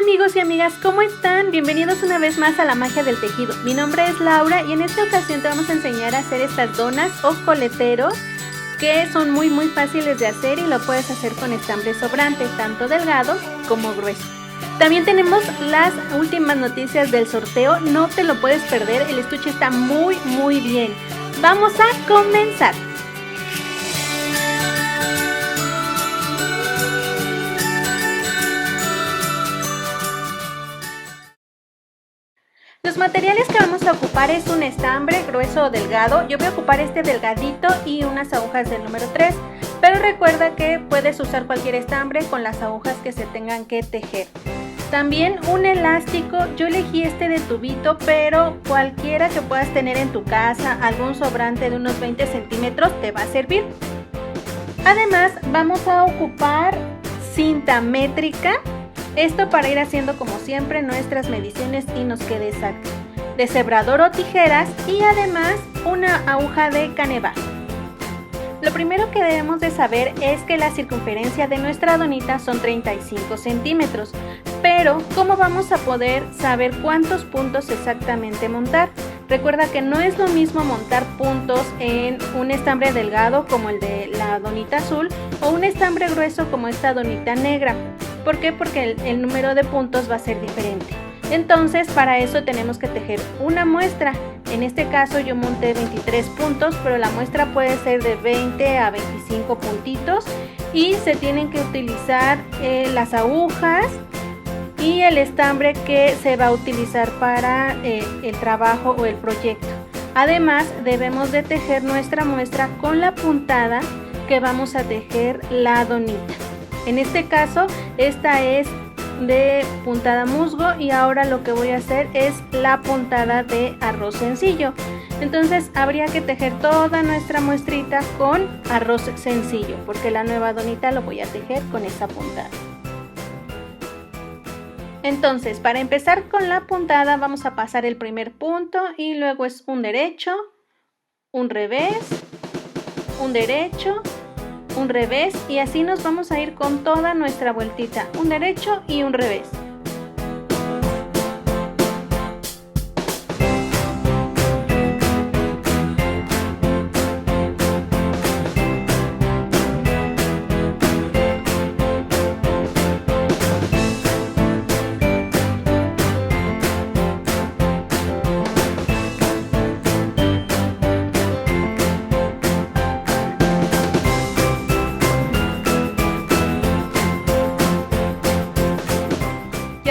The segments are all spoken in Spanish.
Amigos y amigas, ¿cómo están? Bienvenidos una vez más a la magia del tejido. Mi nombre es Laura y en esta ocasión te vamos a enseñar a hacer estas donas o coleteros que son muy fáciles de hacer y lo puedes hacer con estambre sobrante, tanto delgado como grueso. También tenemos las últimas noticias del sorteo, no te lo puedes perder, el estuche está muy bien. Vamos a comenzar. Los materiales que vamos a ocupar es un estambre grueso o delgado. Yo voy a ocupar este delgadito y unas agujas del número 3, pero recuerda que puedes usar cualquier estambre con las agujas que se tengan que tejer. También un elástico, yo elegí este de tubito, pero cualquiera que puedas tener en tu casa, algún sobrante de unos 20 centímetros te va a servir. Además vamos a ocupar cinta métrica. Esto para ir haciendo como siempre nuestras mediciones y nos quede exacto. Deshebrador o tijeras y además una aguja de caneva. Lo primero que debemos de saber es que la circunferencia de nuestra donita son 35 centímetros. Pero ¿cómo vamos a poder saber cuántos puntos exactamente montar? Recuerda que no es lo mismo montar puntos en un estambre delgado como el de la donita azul o un estambre grueso como esta donita negra. ¿Por qué? Porque el número de puntos va a ser diferente. Entonces para eso tenemos que tejer una muestra. En este caso yo monté 23 puntos, pero la muestra puede ser de 20 a 25 puntitos y se tienen que utilizar las agujas y el estambre que se va a utilizar para el trabajo o el proyecto. Además debemos de tejer nuestra muestra con la puntada que vamos a tejer la donita. En este caso esta es de puntada musgo y ahora lo que voy a hacer es la puntada de arroz sencillo. Entonces habría que tejer toda nuestra muestrita con arroz sencillo porque la nueva donita lo voy a tejer con esa puntada. Entonces para empezar con la puntada vamos a pasar el primer punto y luego es un derecho, un revés, un derecho, un revés y así nos vamos a ir con toda nuestra vueltita, un derecho y un revés.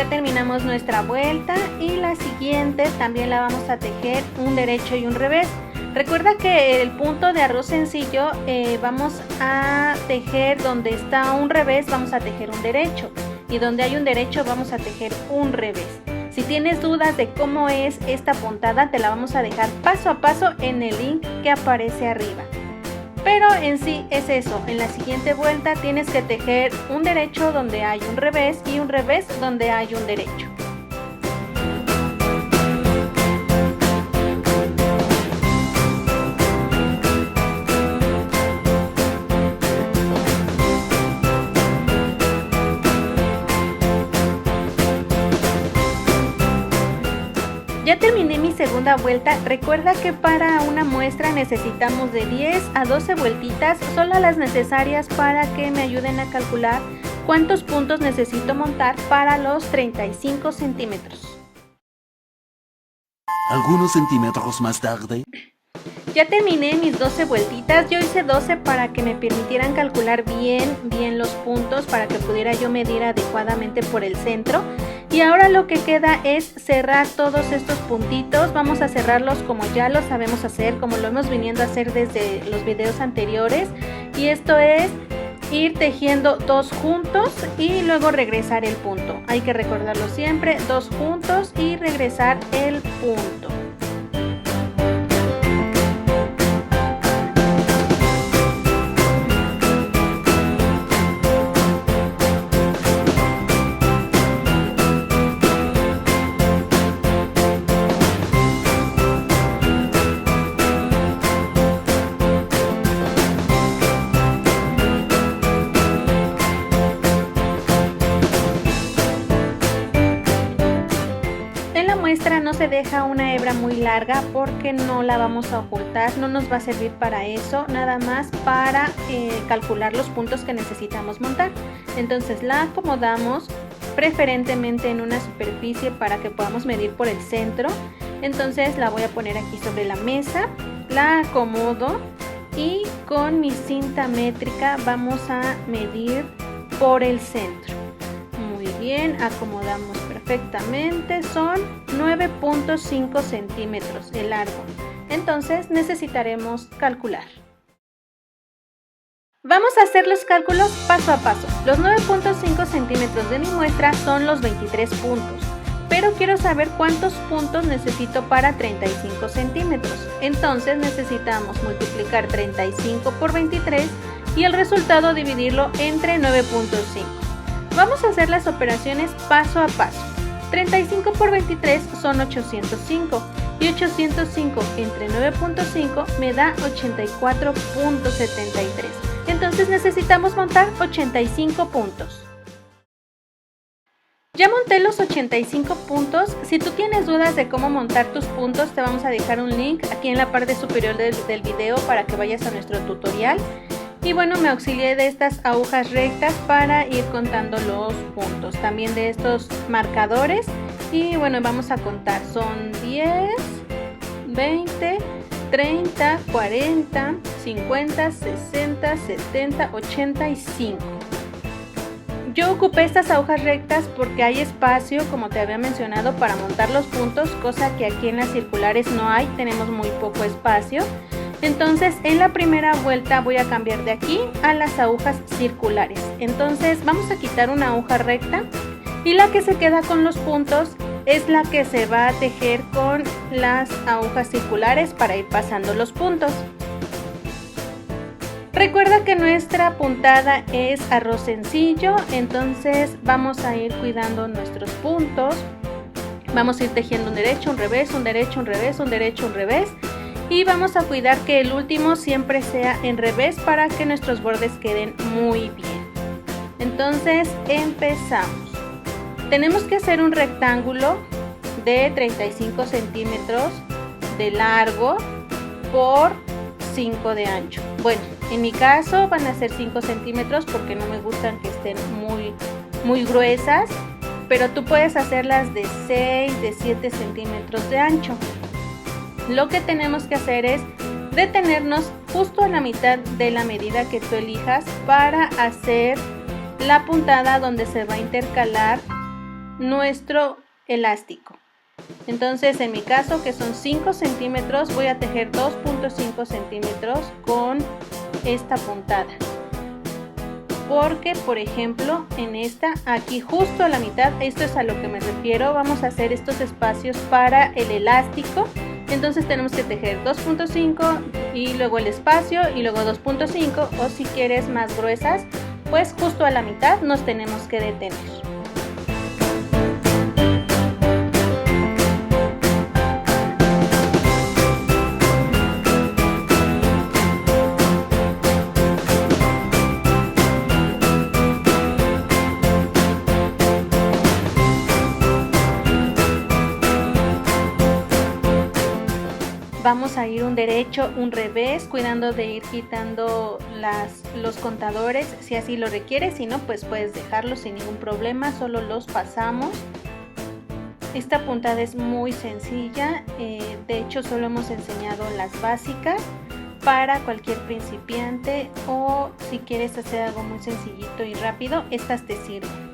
Terminamos nuestra vuelta y la siguiente también la vamos a tejer un derecho y un revés. Recuerda que el punto de arroz sencillo vamos a tejer donde está un revés, vamos a tejer un derecho y donde hay un derecho vamos a tejer un revés. Si tienes dudas de cómo es esta puntada te la vamos a dejar paso a paso en el link que aparece arriba. Pero en sí es eso, en la siguiente vuelta tienes que tejer un derecho donde hay un revés y un revés donde hay un derecho. Ya terminé mi segunda vuelta. Recuerda que para una muestra necesitamos de 10 a 12 vueltitas, solo las necesarias para que me ayuden a calcular cuántos puntos necesito montar para los 35 centímetros. Algunos centímetros más tarde. Ya terminé mis 12 vueltitas, yo hice 12 para que me permitieran calcular bien los puntos, para que pudiera yo medir adecuadamente por el centro. Y ahora lo que queda es cerrar todos estos puntitos, vamos a cerrarlos como ya lo sabemos hacer, como lo hemos viniendo a hacer desde los videos anteriores. Y esto es ir tejiendo dos juntos y luego regresar el punto. Hay que recordarlo siempre, dos juntos y regresar el punto. muestra no se deja una hebra muy larga porque no la vamos a ocultar, no nos va a servir para eso, nada más para calcular los puntos que necesitamos montar. Entonces la acomodamos preferentemente en una superficie para que podamos medir por el centro. Entonces la voy a poner aquí sobre la mesa, la acomodo y con mi cinta métrica vamos a medir por el centro. Muy bien, acomodamos perfectamente, son 9.5 centímetros el largo. Entonces necesitaremos calcular. Vamos a hacer los cálculos paso a paso. Los 9.5 centímetros de mi muestra son los 23 puntos, pero quiero saber cuántos puntos necesito para 35 centímetros. Entonces necesitamos multiplicar 35 por 23 y el resultado dividirlo entre 9.5. Vamos a hacer las operaciones paso a paso. 35 por 23 son 805 y 805 entre 9.5 me da 84.73. Entonces necesitamos montar 85 puntos. Ya monté los 85 puntos. Si tú tienes dudas de cómo montar tus puntos, te vamos a dejar un link aquí en la parte superior del video para que vayas a nuestro tutorial. Y bueno, me auxilié de estas agujas rectas para ir contando los puntos, también de estos marcadores. Y bueno, vamos a contar, son 10, 20, 30, 40, 50, 60, 70, 85. Yo ocupé estas agujas rectas porque hay espacio, como te había mencionado, para montar los puntos, cosa que aquí en las circulares no hay, tenemos muy poco espacio. Entonces en la primera vuelta voy a cambiar de aquí a las agujas circulares. Entonces vamos a quitar una aguja recta y la que se queda con los puntos es la que se va a tejer con las agujas circulares para ir pasando los puntos. Recuerda que nuestra puntada es arroz sencillo, entonces vamos a ir cuidando nuestros puntos. Vamos a ir tejiendo un derecho, un revés, un derecho, un revés, un derecho, un revés. Y vamos a cuidar que el último siempre sea en revés para que nuestros bordes queden muy bien. Entonces empezamos. Tenemos que hacer un rectángulo de 35 centímetros de largo por 5 de ancho. Bueno, en mi caso van a ser 5 centímetros porque no me gustan que estén muy gruesas, pero tú puedes hacerlas de 6, de 7 centímetros de ancho. Lo que tenemos que hacer es detenernos justo a la mitad de la medida que tú elijas para hacer la puntada donde se va a intercalar nuestro elástico. Entonces en mi caso, que son 5 centímetros, voy a tejer 2.5 centímetros con esta puntada. Porque por ejemplo en esta, aquí justo a la mitad, esto es a lo que me refiero, vamos a hacer estos espacios para el elástico. Entonces tenemos que tejer 2.5 y luego el espacio y luego 2.5, o si quieres más gruesas, pues justo a la mitad nos tenemos que detener. Vamos a ir un derecho, un revés, cuidando de ir quitando los contadores si así lo requieres, si no pues puedes dejarlos sin ningún problema, solo los pasamos. Esta puntada es muy sencilla, de hecho solo hemos enseñado las básicas para cualquier principiante, o si quieres hacer algo muy sencillito y rápido, estas te sirven.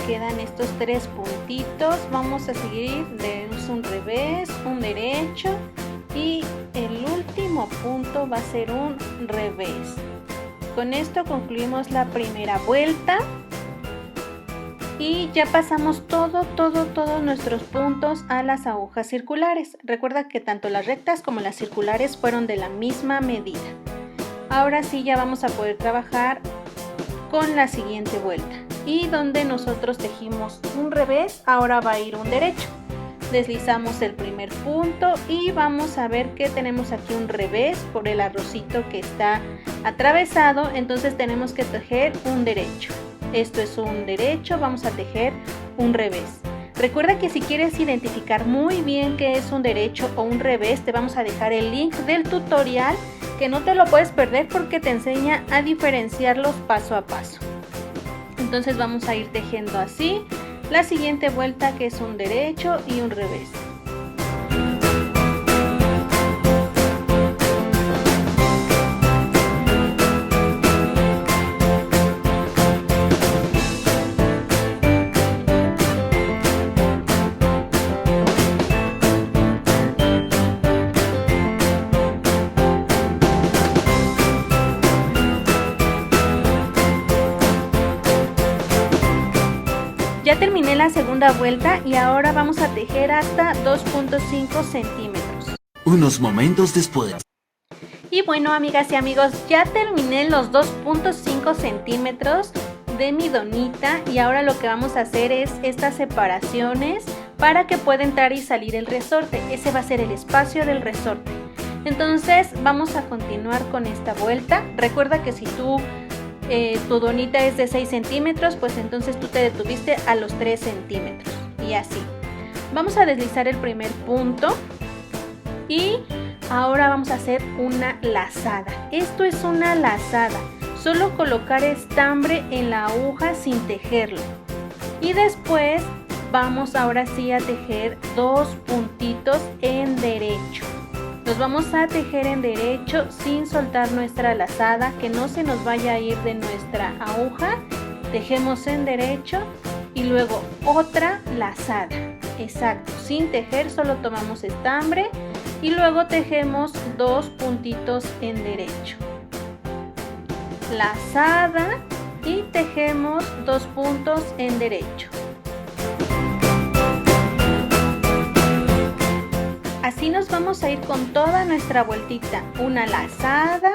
Quedan estos 3 puntitos, vamos a seguir de un revés, un derecho y el último punto va a ser un revés. Con esto concluimos la primera vuelta y ya pasamos todos nuestros puntos a las agujas circulares. Recuerda que tanto las rectas como las circulares fueron de la misma medida. Ahora sí ya vamos a poder trabajar con la siguiente vuelta. Y donde nosotros tejimos un revés, ahora va a ir un derecho. deslizamos el primer punto y vamos a ver que tenemos aquí un revés por el arrocito que está atravesado, entonces tenemos que tejer un derecho. Esto es un derecho, vamos a tejer un revés. Recuerda que si quieres identificar muy bien qué es un derecho o un revés, te vamos a dejar el link del tutorial, que no te lo puedes perder porque te enseña a diferenciarlos paso a paso. Entonces vamos a ir tejiendo así la siguiente vuelta, que es un derecho y un revés. Ya terminé la segunda vuelta y ahora vamos a tejer hasta 2.5 centímetros. Unos momentos después. Y bueno, amigas y amigos, ya terminé los 2.5 centímetros de mi donita y ahora lo que vamos a hacer es estas separaciones para que pueda entrar y salir el resorte. Ese va a ser el espacio del resorte. Entonces vamos a continuar con esta vuelta. Recuerda que si tu donita es de 6 centímetros, pues entonces tú te detuviste a los 3 centímetros y así. Vamos a deslizar el primer punto y ahora vamos a hacer una lazada. Esto es una lazada, solo colocar estambre en la aguja sin tejerlo. Y después vamos ahora sí a tejer 2 puntitos en derecho. Los vamos a tejer en derecho sin soltar nuestra lazada, que no se nos vaya a ir de nuestra aguja. Tejemos en derecho y luego otra lazada. Exacto, sin tejer, solo tomamos estambre y luego tejemos 2 puntitos en derecho. Lazada y tejemos 2 puntos en derecho. Así nos vamos a ir con toda nuestra vueltita. Una lazada,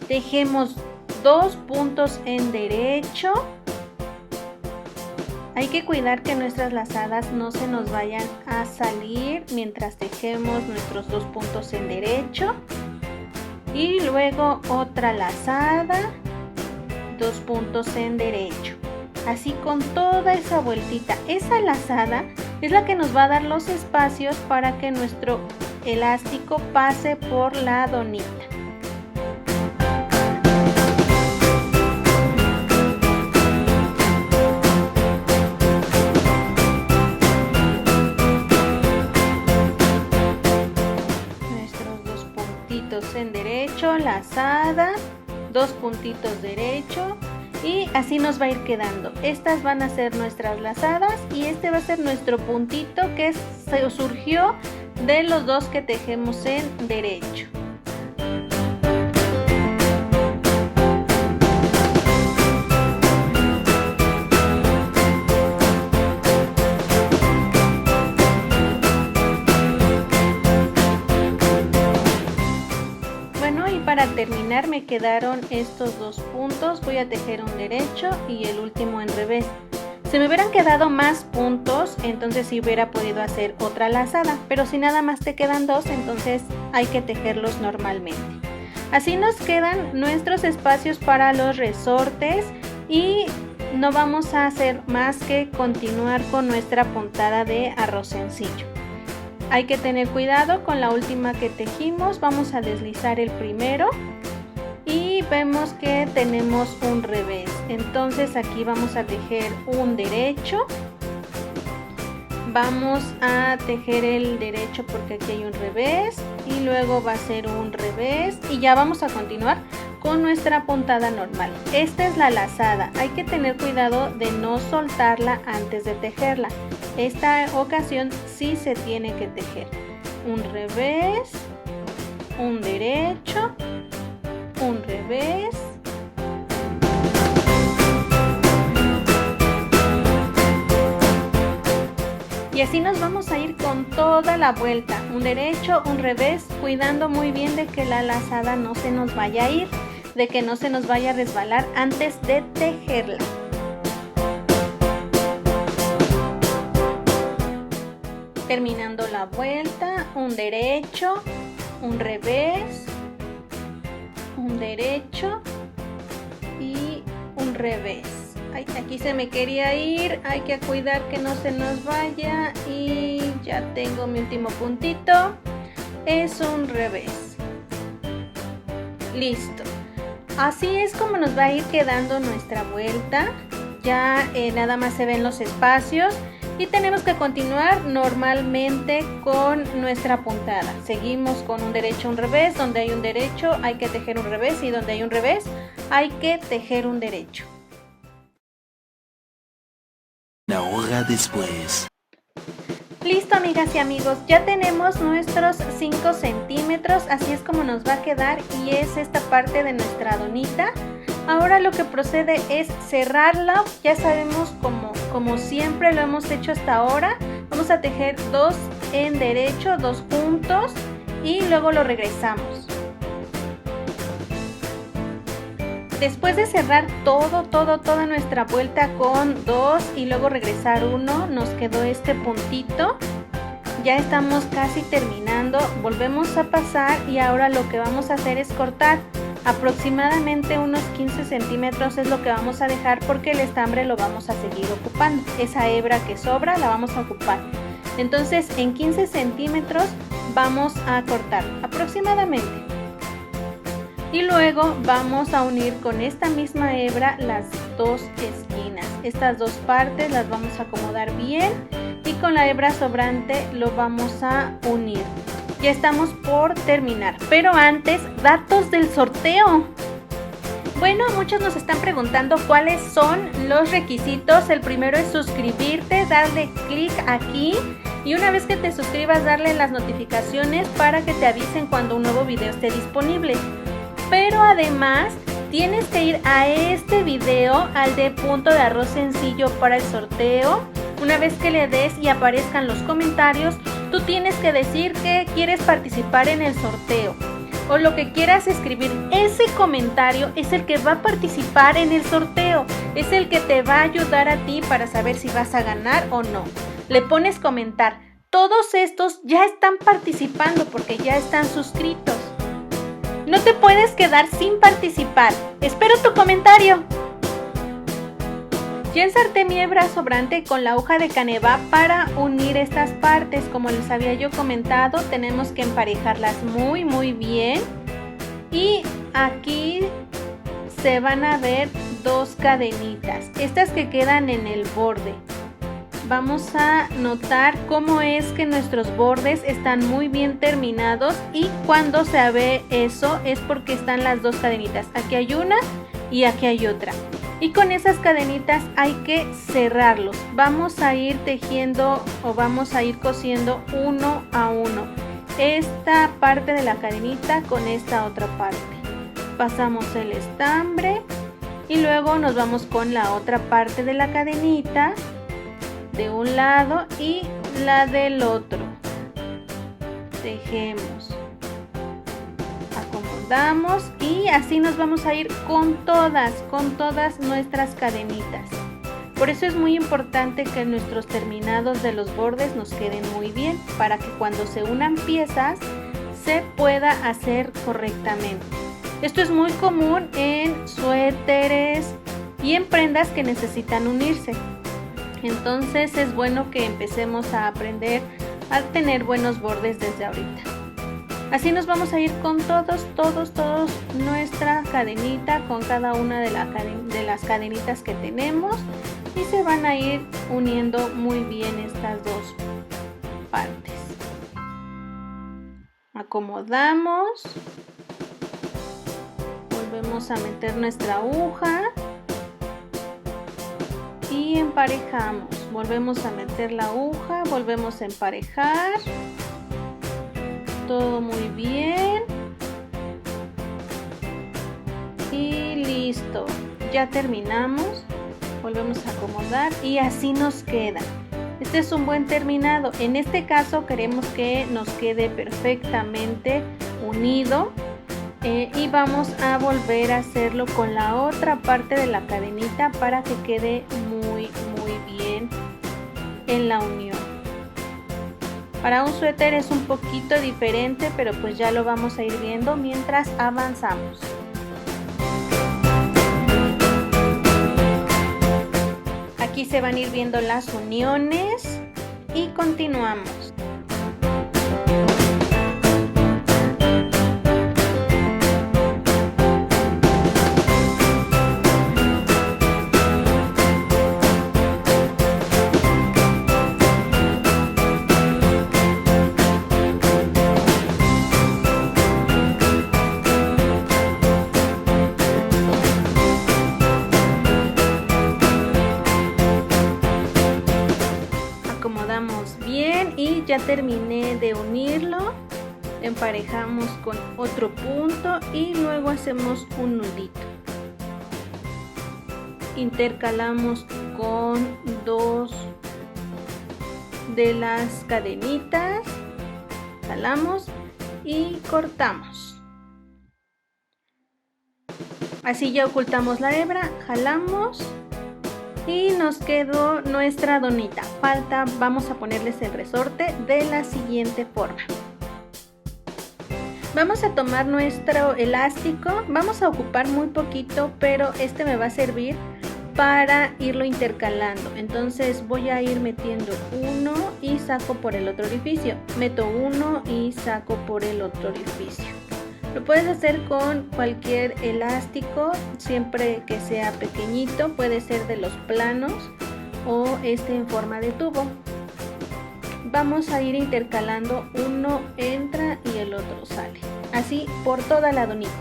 tejemos 2 puntos en derecho. Hay que cuidar que nuestras lazadas no se nos vayan a salir mientras tejemos nuestros 2 puntos en derecho. Y luego otra lazada, 2 puntos en derecho. Así con toda esa vueltita. Esa lazada es la que nos va a dar los espacios para que nuestro elástico pase por la donita. Nuestros 2 puntitos en derecho, lazada, 2 puntitos derecho. Y así nos va a ir quedando. Estas van a ser nuestras lazadas y este va a ser nuestro puntito que se surgió de los 2 que tejemos en derecho. Para terminar me quedaron estos 2 puntos, voy a tejer un derecho y el último en revés. Si me hubieran quedado más puntos, entonces sí hubiera podido hacer otra lazada, pero si nada más te quedan 2, entonces hay que tejerlos normalmente. Así nos quedan nuestros espacios para los resortes y no vamos a hacer más que continuar con nuestra puntada de arroz sencillo. Hay que tener cuidado con la última que tejimos. Vamos a deslizar el primero y vemos que tenemos un revés. Entonces aquí vamos a tejer un derecho. Vamos a tejer el derecho porque aquí hay un revés y luego va a ser un revés y ya vamos a continuar con nuestra puntada normal. Esta es la lazada. Hay que tener cuidado de no soltarla antes de tejerla. Esta ocasión sí se tiene que tejer. Un revés, un derecho, un revés. Y así nos vamos a ir con toda la vuelta. Un derecho, un revés, cuidando muy bien de que la lazada no se nos vaya a ir, de que no se nos vaya a resbalar antes de tejerla. terminando la vuelta, un derecho, un revés, un derecho y un revés. Ay, aquí se me quería ir, hay que cuidar que no se nos vaya y ya tengo mi último puntito, es un revés. Listo. Así es como nos va a ir quedando nuestra vuelta. Ya nada más se ven los espacios y tenemos que continuar normalmente con nuestra puntada. Seguimos con un derecho, un revés. Donde hay un derecho hay que tejer un revés y donde hay un revés hay que tejer un derecho. Una hora después. Listo, amigas y amigos, ya tenemos nuestros 5 centímetros, así es como nos va a quedar y es esta parte de nuestra donita. Ahora lo que procede es cerrarla, ya sabemos como siempre lo hemos hecho hasta ahora. Vamos a tejer 2 en derecho, 2 juntos y luego lo regresamos. Después de cerrar toda nuestra vuelta con 2 y luego regresar 1, nos quedó este puntito. Ya estamos casi terminando, volvemos a pasar y ahora lo que vamos a hacer es cortar. Aproximadamente unos 15 centímetros es lo que vamos a dejar porque el estambre lo vamos a seguir ocupando. Esa hebra que sobra la vamos a ocupar. Entonces en 15 centímetros vamos a cortar aproximadamente. Y luego vamos a unir con esta misma hebra las dos esquinas. Estas dos partes las vamos a acomodar bien y con la hebra sobrante lo vamos a unir. Ya estamos por terminar, pero antes, datos del sorteo. Bueno, muchos nos están preguntando cuáles son los requisitos. El primero es suscribirte, darle clic aquí y una vez que te suscribas darle las notificaciones para que te avisen cuando un nuevo video esté disponible. Pero además tienes que ir a este video, al de punto de arroz sencillo para el sorteo. Una vez que le des y aparezcan los comentarios, tú tienes que decir que quieres participar en el sorteo o lo que quieras escribir. Ese comentario es el que va a participar en el sorteo, es el que te va a ayudar a ti para saber si vas a ganar o no. Le pones comentar. Todos estos ya están participando porque ya están suscritos. No te puedes quedar sin participar. Espero tu comentario. Ya ensarté mi hebra sobrante con la hoja de canevá para unir estas partes. Como les había yo comentado, tenemos que emparejarlas muy bien. Y aquí se van a ver 2 cadenitas, estas que quedan en el borde. Vamos a notar cómo es que nuestros bordes están muy bien terminados y cuando se ve eso es porque están las 2 cadenitas. Aquí hay una y aquí hay otra. Y con esas cadenitas hay que cerrarlos. Vamos a ir tejiendo o vamos a ir cosiendo uno a uno. Esta parte de la cadenita con esta otra parte. Pasamos el estambre y luego nos vamos con la otra parte de la cadenita de un lado y la del otro. Tejemos, acomodamos y así nos vamos a ir con todas nuestras cadenitas. Por eso es muy importante que nuestros terminados de los bordes nos queden muy bien para que cuando se unan piezas se pueda hacer correctamente. Esto es muy común en suéteres y en prendas que necesitan unirse. Entonces es bueno que empecemos a aprender a tener buenos bordes desde ahorita. Así nos vamos a ir con todos nuestra cadenita, con cada una de las cadenitas que tenemos y se van a ir uniendo muy bien estas dos partes. Acomodamos, volvemos a meter nuestra aguja y emparejamos. Volvemos a meter la aguja, volvemos a emparejar. Todo muy bien. Y listo. Ya terminamos. Volvemos a acomodar y así nos queda. Este es un buen terminado. En este caso queremos que nos quede perfectamente unido. Y vamos a volver a hacerlo con la otra parte de la cadenita para que quede muy bien en la unión. Para un suéter es un poquito diferente, pero pues ya lo vamos a ir viendo mientras avanzamos. Aquí se van a ir viendo las uniones y continuamos. Acomodamos bien y ya terminé de unirlo. Emparejamos con otro punto y luego hacemos un nudito. Intercalamos con dos de las cadenitas, jalamos y cortamos. Así ya ocultamos la hebra, jalamos y nos quedó nuestra donita. Falta, vamos a ponerles el resorte de la siguiente forma. Vamos a tomar nuestro elástico, vamos a ocupar muy poquito, pero este me va a servir para irlo intercalando. Entonces voy a ir metiendo uno y saco por el otro orificio, meto uno y saco por el otro orificio. Lo puedes hacer con cualquier elástico, siempre que sea pequeñito, puede ser de los planos o este en forma de tubo. Vamos a ir intercalando, uno entra y el otro sale, así por toda la donita.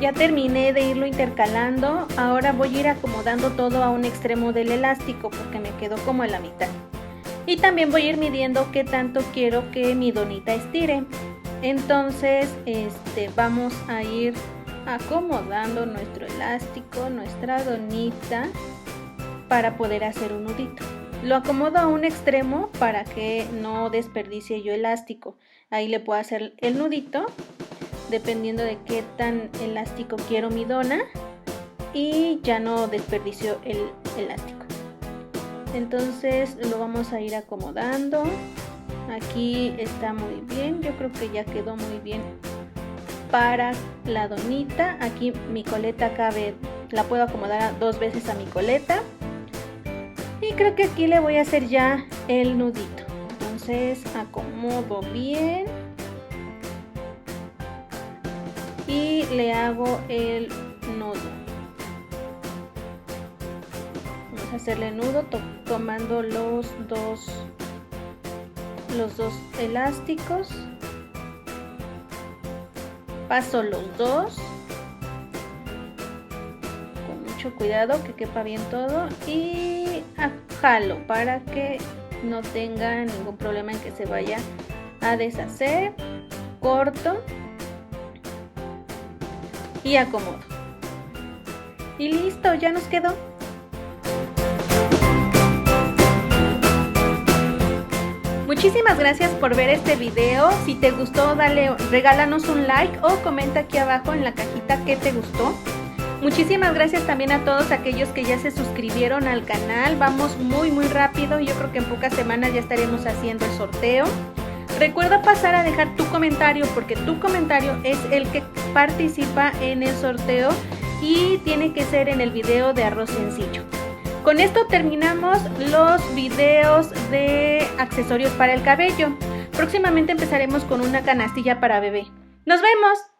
Ya terminé de irlo intercalando, ahora voy a ir acomodando todo a un extremo del elástico porque me quedó como a la mitad. Y también voy a ir midiendo qué tanto quiero que mi donita estire. Entonces vamos a ir acomodando nuestro elástico, nuestra donita, para poder hacer un nudito. Lo acomodo a un extremo para que no desperdicie yo elástico. Ahí le puedo hacer el nudito dependiendo de qué tan elástico quiero mi dona y ya no desperdicio el elástico. Entonces lo vamos a ir acomodando. Aquí está muy bien, yo creo que ya quedó muy bien para la donita. Aquí mi coleta cabe, la puedo acomodar dos veces a mi coleta y creo que aquí le voy a hacer ya el nudito. Entonces acomodo bien y le hago el nudo. Vamos a hacerle nudo tomando los dos elásticos. Paso los dos con mucho cuidado que quepa bien todo y jalo para que no tenga ningún problema en que se vaya a deshacer. Corto y acomodo y listo, ya nos quedó. Muchísimas gracias por ver este video. Si te gustó, regálanos un like o comenta aquí abajo en la cajita qué te gustó. Muchísimas gracias también a todos aquellos que ya se suscribieron al canal. Vamos muy rápido, yo creo que en pocas semanas ya estaremos haciendo el sorteo. Recuerda pasar a dejar tu comentario porque tu comentario es el que participa en el sorteo y tiene que ser en el video de arroz sencillo. Con esto terminamos los videos de accesorios para el cabello. Próximamente empezaremos con una canastilla para bebé. ¡Nos vemos!